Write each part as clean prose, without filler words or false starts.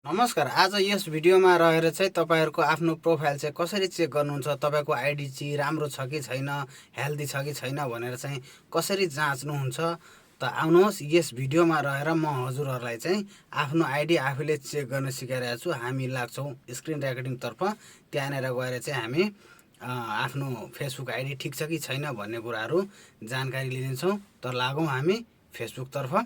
नमस्कार। आज यस भिडियोमा रहेर चाहिँ तपाईहरुको आफ्नो प्रोफाइल चाहिँ कसरी चेक गर्नुहुन्छ, तपाईको आइडी चाहिँ राम्रो छ कि छैन, हेल्दी छ कि छैन भनेर चाहिँ कसरी जाँच्नुहुन्छ। त आउनुहोस् यस भिडियोमा रहेर म हजुरहरुलाई चाहिँ आफ्नो आइडी आफूले चेक गर्न सिकाइरहेको छु। हामी लाग्छौं स्क्रिन रेकर्डिङ तर्फ। त्यहाँनेर गएर चाहिँ हामी आफ्नो फेसबुक आइडी ठीक छ कि छैन भन्ने कुराहरु जानकारी लिनेछौं। त लागौं हामी फेसबुक तर्फ।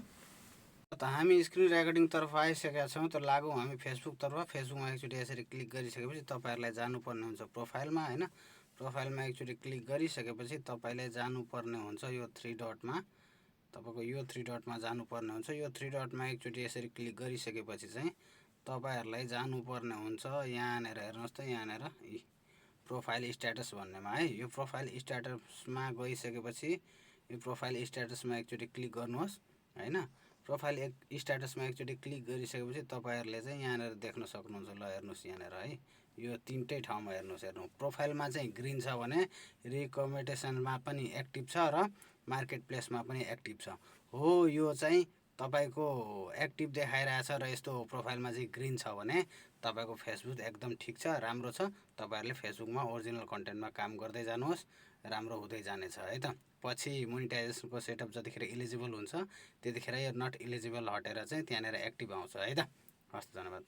त हामी स्क्रिन रेकर्डिङ तर्फ आइसकेका छौं। त लागौं हामी फेसबुक तर्फ। फेसबुकमा एकचोटी यसरी क्लिक गरिसकेपछि तपाईहरुलाई जानुपर्ने हुन्छ प्रोफाइलमा हैन। प्रोफाइलमा एकचोटी क्लिक गरिसकेपछि तपाईले जानुपर्ने हुन्छ यो थ्री डटमा। तपाईको यो थ्री डटमा जानुपर्ने हुन्छ। यो थ्री डटमा एकचोटी यसरी क्लिक गरिसकेपछि चाहिँ तपाईहरुलाई जानुपर्ने हुन्छ यहाँनेर हेर्नुस् त यहाँनेर प्रोफाइल स्ट्याटस भन्नेमा है। यो प्रोफाइल स्ट्याटसमा गइसकेपछि यो प्रोफाइल स्ट्याटसमा एकचोटी क्लिक गर्नुहोस् हैन। प्रोफाइल स्ट्याटसमा एकचोटी क्लिक गरिसकेपछि तपाईहरुले चाहिँ यहाँनेर देख्न सक्नुहुन्छ। ल हेर्नुस् यहाँनेर है। यो तीनटै ठाउँमा हेर्नुस् प्रोफाइलमा चाहिँ ग्रीन छ भने रिकमेन्डेसनमा पनि एक्टिभ छ र मार्केट प्लेसमा पनि एक्टिभ छ। हो यो चाहिँ तपाईको एक्टिभ देखाइरहेछ र यस्तो प्रोफाइलमा चाहिँ ग्रीन छ भने तपाईको फेसबुक एकदम ठीक छ, राम्रो छ। तपाईहरुले फेसबुकमा ओरिजिनल कन्टेन्टमा काम गर्दै जानुहोस्, राम्रो हुँदै जानेछ है त। पछि मोनेटाइजेसनको सेटअप जतिखेर इलिजिबल हुन्छ त्यतिखेर यो नट इलिजिबल हटेर चाहिँ त्यहाँनेर एक्टिभ आउँछ है त। हस् धन्यवाद।